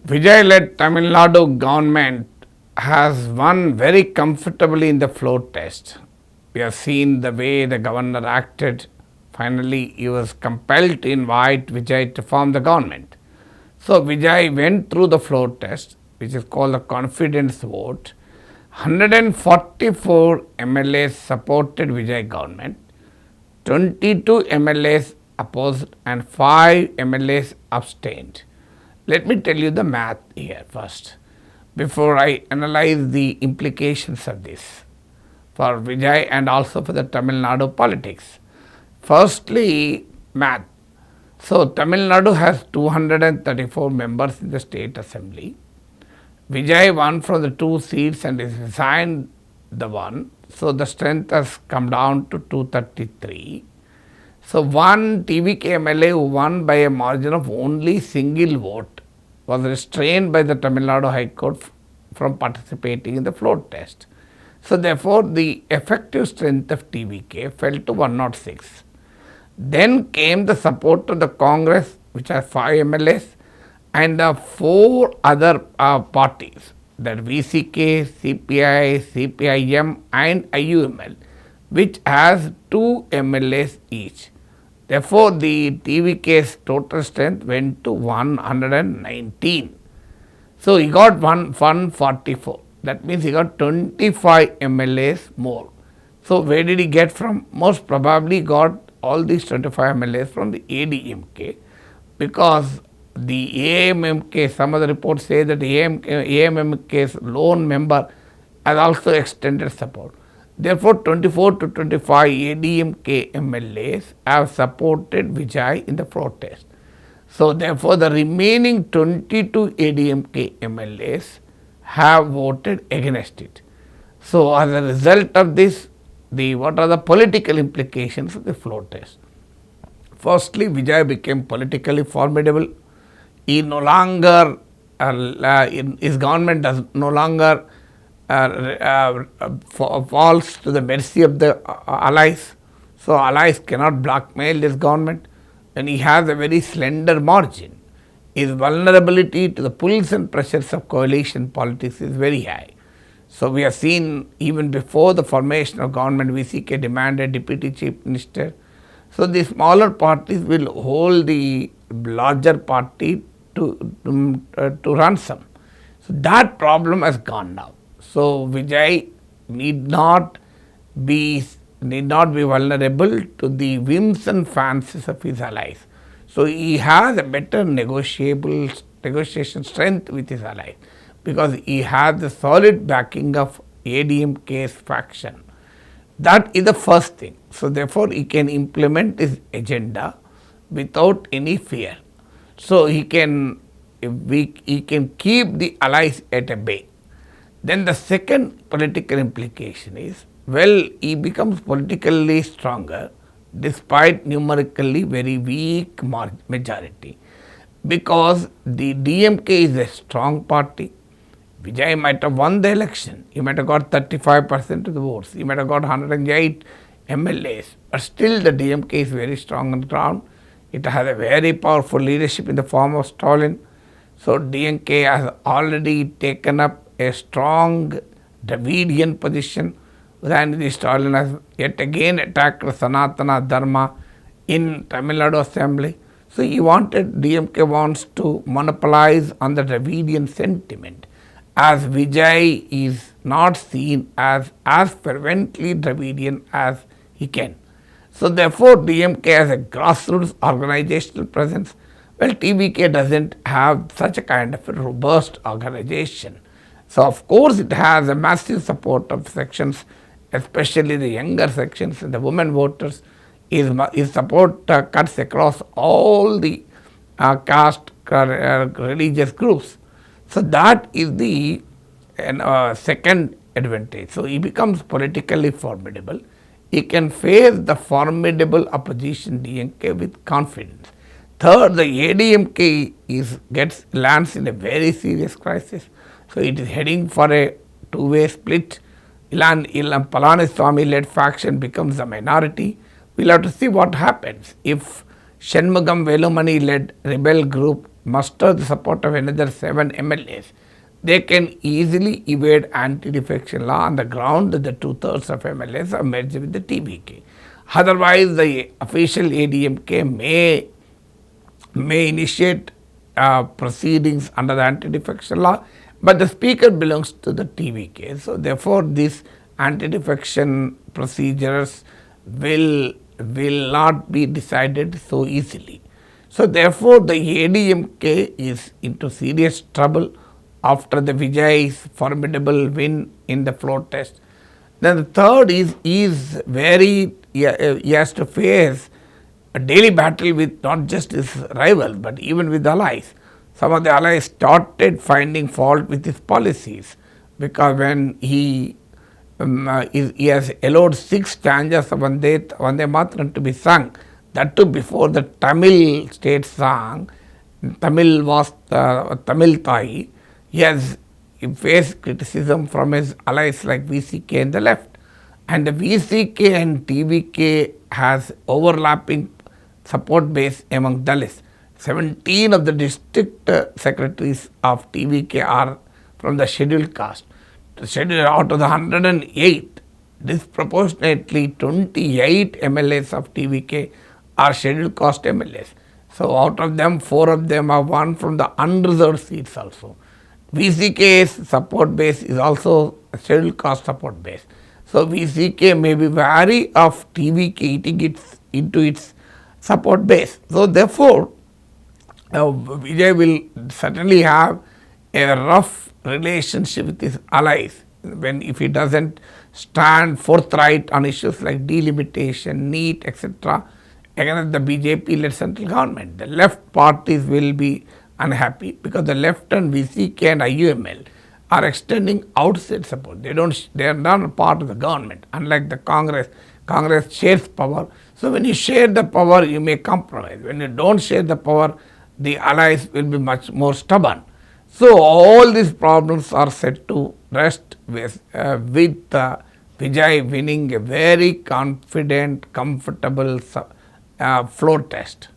Vijay-led Tamil Nadu government has won very comfortably in the floor test. We have seen the way the governor acted. Finally, he was compelled to invite Vijay to form the government. So, Vijay went through the floor test, which is called the confidence vote. 144 MLAs supported Vijay government, 22 MLAs opposed and 5 MLAs abstained. Let me tell you the math here first, before I analyze the implications of this for Vijay and also for the Tamil Nadu politics. Firstly, math. So, Tamil Nadu has 234 members in the state assembly. Vijay won from the 2 seats and is resigned the one. So, the strength has come down to 233. So, one TVK MLA who won by a margin of only single vote was restrained by the Tamil Nadu High Court from participating in the floor test. So, therefore, the effective strength of TVK fell to 106. Then came the support of the Congress, which has 5 MLAs, and 4 other parties, that VCK, CPI, CPIM and IUML, which has 2 MLAs each. Therefore, the TVK's total strength went to 119. So, he got 144. That means he got 25 MLAs more. So, where did he get from? Most probably got all these 25 MLAs from the ADMK, because the AIADMK, some of the reports say that the AIADMK's lone member has also extended support. Therefore, 24 to 25 ADMK MLAs have supported Vijay in the protest. So, therefore, the remaining 22 ADMK MLAs have voted against it. So, as a result of this, what are the political implications of the floor test? Firstly, Vijay became politically formidable. He no longer, his government does no longer falls to the mercy of the allies. So, allies cannot blackmail this government, and he has a very slender margin. His vulnerability to the pulls and pressures of coalition politics is very high. So, we have seen even before the formation of government, VCK demanded deputy chief minister. So, the smaller parties will hold the larger party to ransom. So, that problem has gone now. So, Vijay need not be vulnerable to the whims and fancies of his allies. So, he has a better negotiation strength with his allies, because he has the solid backing of ADMK's faction. That is the first thing. So, therefore, he can implement his agenda without any fear. So, he can keep the allies at a bay. Then the second political implication is, well, he becomes politically stronger despite numerically very weak majority, because the DMK is a strong party. Vijay might have won the election, he might have got 35% of the votes, he might have got 108 MLAs, but still the DMK is very strong on the ground. It has a very powerful leadership in the form of Stalin. So, DMK has already taken up a strong Dravidian position. Udayanidhi Stalin has yet again attacked Sanatana Dharma in Tamil Nadu Assembly. So, DMK wants to monopolize on the Dravidian sentiment, as Vijay is not seen as fervently Dravidian as he can. So, therefore, DMK has a grassroots organizational presence. Well, TVK doesn't have such a kind of a robust organization. So, of course, it has a massive support of sections, especially the younger sections and the women voters. His support cuts across all the caste religious groups. So, that is the second advantage. So, he becomes politically formidable. He can face the formidable opposition DMK with confidence. Third, the ADMK lands in a very serious crisis. So, it is heading for a two-way split. Palaniswamy led faction becomes the minority. We will have to see what happens if Shanmugam Velumani led rebel group muster the support of another 7 MLAs, they can easily evade anti-defection law on the ground that the 2/3 of MLAs are merged with the TVK. Otherwise, the official ADMK may initiate proceedings under the anti-defection law, but the speaker belongs to the TVK. So, therefore, these anti-defection procedures will not be decided so easily. So, therefore, the ADMK is into serious trouble after the Vijay's formidable win in the floor test. Then the third is he has to face a daily battle with not just his rivals but even with allies. Some of the allies started finding fault with his policies, because when he has allowed 6 stanzas of Vande Mataram to be sung, that too before the Tamil state song. Tamil was Tamil Thai. He has faced criticism from his allies like VCK and the left, and the VCK and TVK has overlapping support base among Dalits. 17 of the district secretaries of TVK are from the scheduled caste. Out of the 108, disproportionately 28 MLAs of TVK are scheduled caste MLAs. So, out of them, 4 of them are won from the unreserved seats also. VCK's support base is also a scheduled caste support base. So, VCK may be wary of TVK eating into its support base. So, therefore, Vijay will certainly have a rough relationship with his allies if he doesn't stand forthright on issues like delimitation, NEET, etc. against the BJP-led central government. The left parties will be unhappy because the left and VCK and IUML are extending outside support. They are not a part of the government. Unlike the Congress shares power. So when you share the power, you may compromise. When you don't share the power, the allies will be much more stubborn. So all these problems are set to rest with Vijay winning a very confident, comfortable floor test.